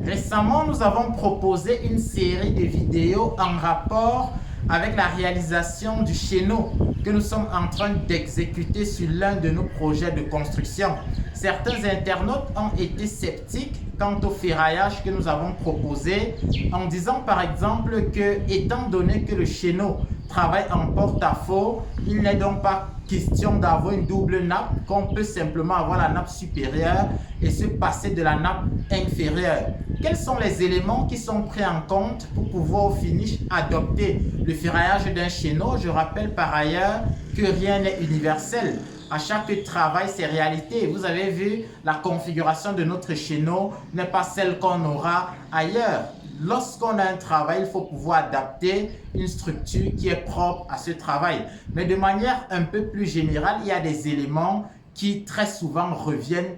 Récemment, nous avons proposé une série de vidéos en rapport avec la réalisation du chéneau que nous sommes en train d'exécuter sur l'un de nos projets de construction. Certains internautes ont été sceptiques quant au ferraillage que nous avons proposé en disant par exemple que, étant donné que le chéneau travaille en porte-à-faux, il n'est donc pas question d'avoir une double nappe, qu'on peut simplement avoir la nappe supérieure et se passer de la nappe inférieure. Quels sont les éléments qui sont pris en compte pour pouvoir au finish adopter le ferraillage d'un chéneau? Je rappelle par ailleurs que rien n'est universel. À chaque travail, c'est réalité. Vous avez vu, la configuration de notre chéneau n'est pas celle qu'on aura ailleurs. Lorsqu'on a un travail, il faut pouvoir adapter une structure qui est propre à ce travail. Mais de manière un peu plus générale, il y a des éléments qui très souvent reviennent.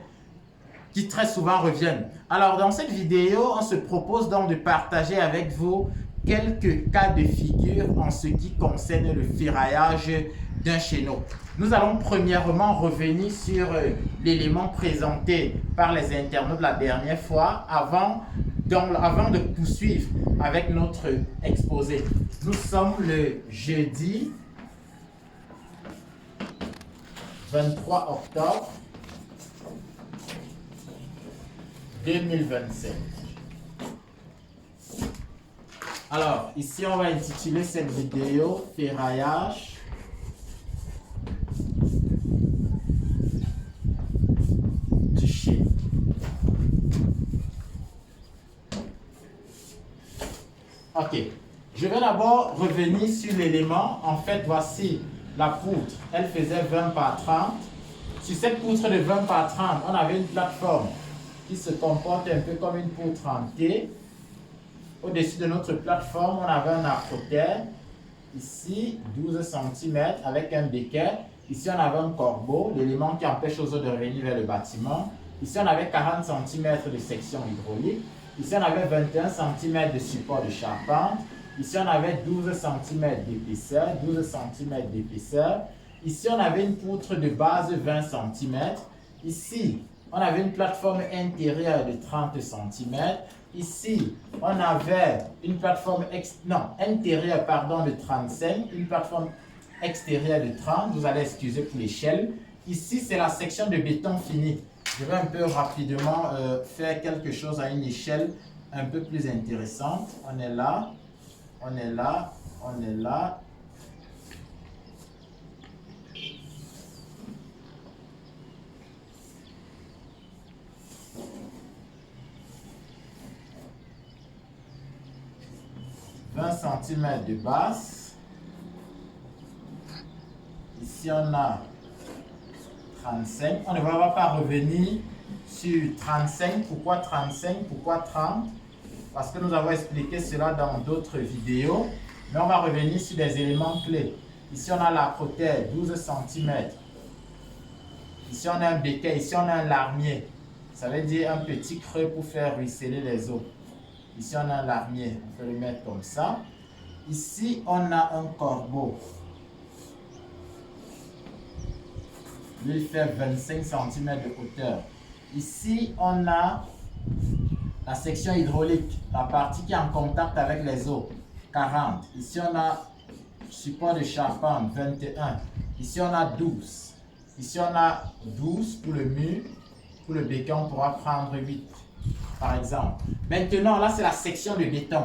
Alors, dans cette vidéo, on se propose donc de partager avec vous quelques cas de figure en ce qui concerne le ferraillage d'un chéneau. Nous allons premièrement revenir sur l'élément présenté par les internautes la dernière fois avant de poursuivre avec notre exposé. Nous sommes le jeudi 23 octobre 2025. Alors, ici, on va intituler cette vidéo ferraillage du chéneau. Ok, je vais d'abord revenir sur l'élément. En fait, voici la poutre. Elle faisait 20 par 30. Sur cette poutre de 20 par 30, on avait une plateforme qui se comporte un peu comme une poutre en T. Au-dessus de notre plateforme, on avait un acrotère. Ici, 12 cm avec un béquet. Ici, on avait un corbeau, l'élément qui empêche aux eaux de revenir vers le bâtiment. Ici, on avait 40 cm de section hydraulique. Ici, on avait 21 cm de support de charpente. Ici, on avait 12 cm d'épaisseur, 12 cm d'épaisseur. Ici, on avait une poutre de base 20 cm. Ici, on avait une plateforme intérieure de 30 cm. Ici, on avait une plateforme intérieure de 35, une plateforme extérieure de 30. Vous allez excuser pour l'échelle. Ici, c'est la section de béton fini. Je vais un peu rapidement faire quelque chose à une échelle un peu plus intéressante. On est là, on est là, on est là. « 20 cm de base. Ici, on a 35. On ne va pas revenir sur 35. Pourquoi 35? Pourquoi 30? Parce que nous avons expliqué cela dans d'autres vidéos. Mais on va revenir sur des éléments clés. Ici, on a l'acrotère, 12 cm. Ici, on a un béquet. Ici, on a un larmier. Ça veut dire un petit creux pour faire ruisseler les eaux. Ici, on a un larmier. On peut le mettre comme ça. Ici, on a un corbeau. Lui, il fait 25 cm de hauteur. Ici, on a la section hydraulique, la partie qui est en contact avec les eaux, 40. Ici, on a support de charpente, 21. Ici, on a 12. Ici, on a 12 pour le mur. Pour le béquet, on pourra prendre 8, par exemple. Maintenant, là, c'est la section de béton.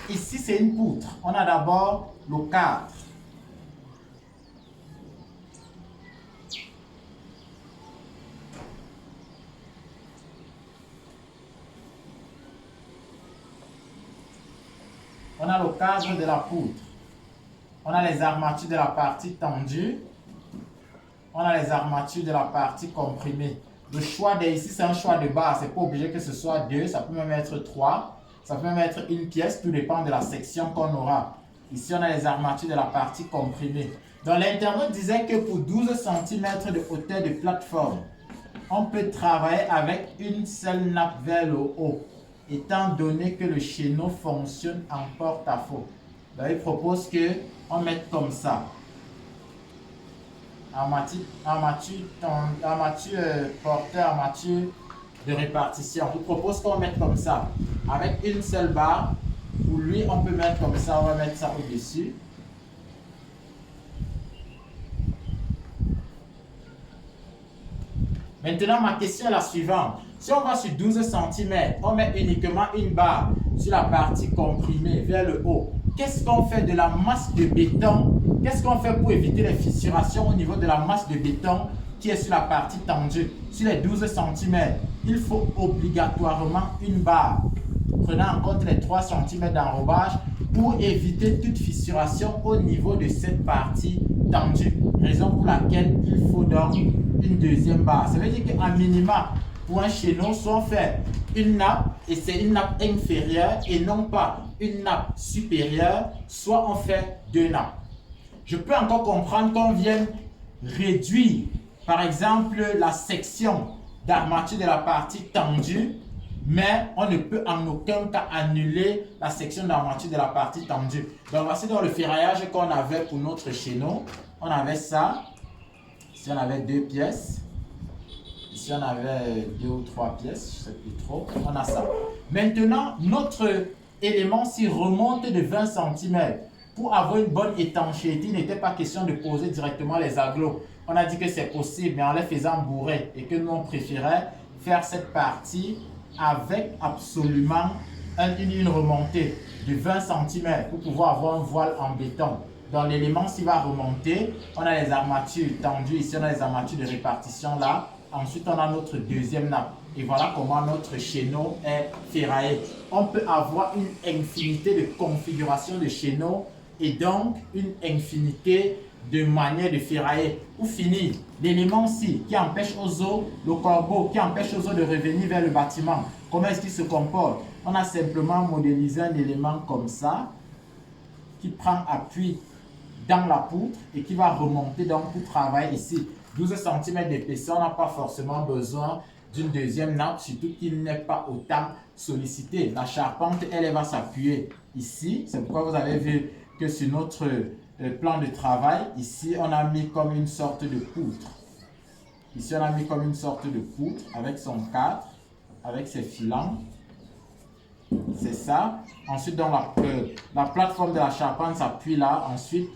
Ici, c'est une poutre. On a d'abord le cadre. On a le cadre de la poutre. On a les armatures de la partie tendue. On a les armatures de la partie comprimée. Le choix ici, c'est un choix de base. Ce n'est pas obligé que ce soit 2, ça peut même être 3. Ça peut même être une pièce, tout dépend de la section qu'on aura. Ici, on a les armatures de la partie comprimée. Donc, l'internaute disait que pour 12 cm de hauteur de plateforme, on peut travailler avec une seule nappe vers le haut, étant donné que le chéneau fonctionne en porte-à-faux. Donc, il propose qu'on mette comme ça. Armature porteur, armature de répartition. Je vous propose qu'on mette comme ça, avec une seule barre. Pour lui, on peut mettre comme ça, on va mettre ça au-dessus. Maintenant, ma question est la suivante. Si on va sur 12 cm, on met uniquement une barre sur la partie comprimée vers le haut. Qu'est-ce qu'on fait de la masse de béton? Qu'est-ce qu'on fait pour éviter les fissurations au niveau de la masse de béton qui est sur la partie tendue? Sur les 12 cm, il faut obligatoirement une barre, prenant en compte les 3 cm d'enrobage pour éviter toute fissuration au niveau de cette partie tendue. Raison pour laquelle il faut donc une deuxième barre. Ça veut dire qu'un minima pour un chéneau, soit on fait une nappe et c'est une nappe inférieure et non pas une nappe supérieure, soit on fait deux nappes. Je peux encore comprendre qu'on vienne réduire, par exemple, la section d'armature de la partie tendue, mais on ne peut en aucun cas annuler la section d'armature de la partie tendue. Donc voici dans le ferraillage qu'on avait pour notre chéneau. On avait ça. Ici on avait 2 pièces. Ici on avait 2 ou 3 pièces, je ne sais plus trop. On a ça. Maintenant, notre élément s'y remonte de 20 cm. Pour avoir une bonne étanchéité, il n'était pas question de poser directement les agglos. On a dit que c'est possible, mais en les faisant bourrer et que nous on préférait faire cette partie avec absolument une remontée de 20 cm pour pouvoir avoir un voile en béton. Dans l'élément, s'il va remonter, on a les armatures tendues. Ici, on a les armatures de répartition là. Ensuite, on a notre deuxième nappe. Et voilà comment notre chéneau est ferraillé. On peut avoir une infinité de configurations de chéneaux et donc une infinité de manières de ferrailler. Pour finir, l'élément-ci qui empêche aux eaux, le corbeau qui empêche aux eaux de revenir vers le bâtiment. Comment est-ce qu'il se comporte? On a simplement modélisé un élément comme ça qui prend appui dans la poutre et qui va remonter donc pour travailler ici. 12 cm d'épaisseur, on n'a pas forcément besoin d'une deuxième nappe, surtout qu'il n'est pas autant sollicité. La charpente, elle va s'appuyer ici. C'est pourquoi vous avez vu que sur notre plan de travail, ici, on a mis comme une sorte de poutre. Ici, on a mis comme une sorte de poutre avec son cadre, avec ses filants. C'est ça. Ensuite, donc, la plateforme de la charpente s'appuie là. Ensuite,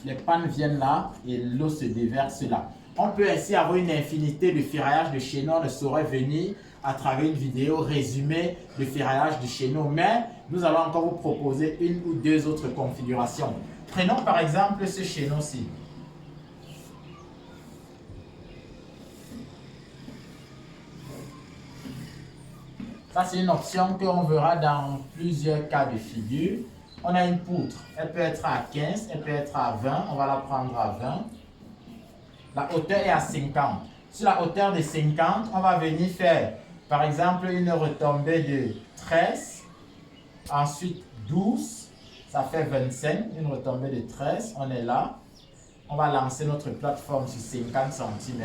les pannes viennent là et l'eau se déverse là. On peut ainsi avoir une infinité de ferraillage de chéneau. On ne saurait venir à travers une vidéo résumée de ferraillage de chéneau, mais nous allons encore vous proposer une ou deux autres configurations. Prenons par exemple ce chéneau-ci. Ça, c'est une option qu'on verra dans plusieurs cas de figure. On a une poutre, elle peut être à 15, elle peut être à 20, on va la prendre à 20. La hauteur est à 50. Sur la hauteur de 50, on va venir faire, par exemple, une retombée de 13, ensuite 12, ça fait 25, une retombée de 13, on est là. On va lancer notre plateforme sur 50 cm.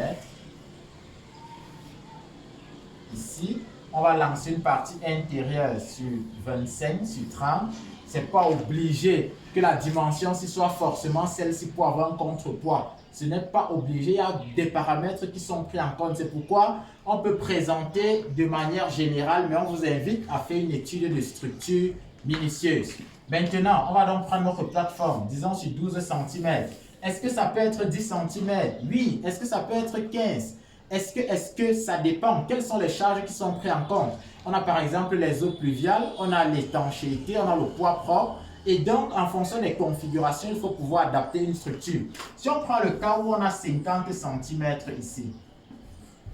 Ici, on va lancer une partie intérieure sur 25, sur 30. Ce n'est pas obligé que la dimension soit forcément celle-ci pour avoir un contrepoids. Ce n'est pas obligé, il y a des paramètres qui sont pris en compte. C'est pourquoi on peut présenter de manière générale, mais on vous invite à faire une étude de structure minutieuse. Maintenant, on va donc prendre notre plateforme, disons sur 12 cm. Est-ce que ça peut être 10 cm? Oui. Est-ce que ça peut être 15? Est-ce que ça dépend? Quelles sont les charges qui sont prises en compte? On a par exemple les eaux pluviales, on a l'étanchéité, on a le poids propre. Et donc, en fonction des configurations, il faut pouvoir adapter une structure. Si on prend le cas où on a 50 cm ici,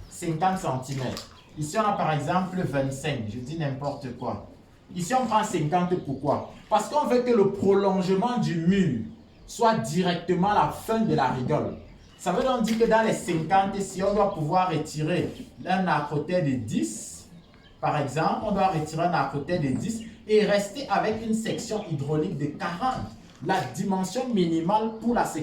50 cm. Ici, on a par exemple 25, je dis n'importe quoi. Ici, on prend 50, pourquoi? Parce qu'on veut que le prolongement du mur soit directement à la fin de la rigole. Ça veut donc dire que dans les 50, si on doit pouvoir retirer un acrotère de 10, par exemple, on doit retirer un acrotère de 10 et rester avec une section hydraulique de 40. La dimension minimale pour la section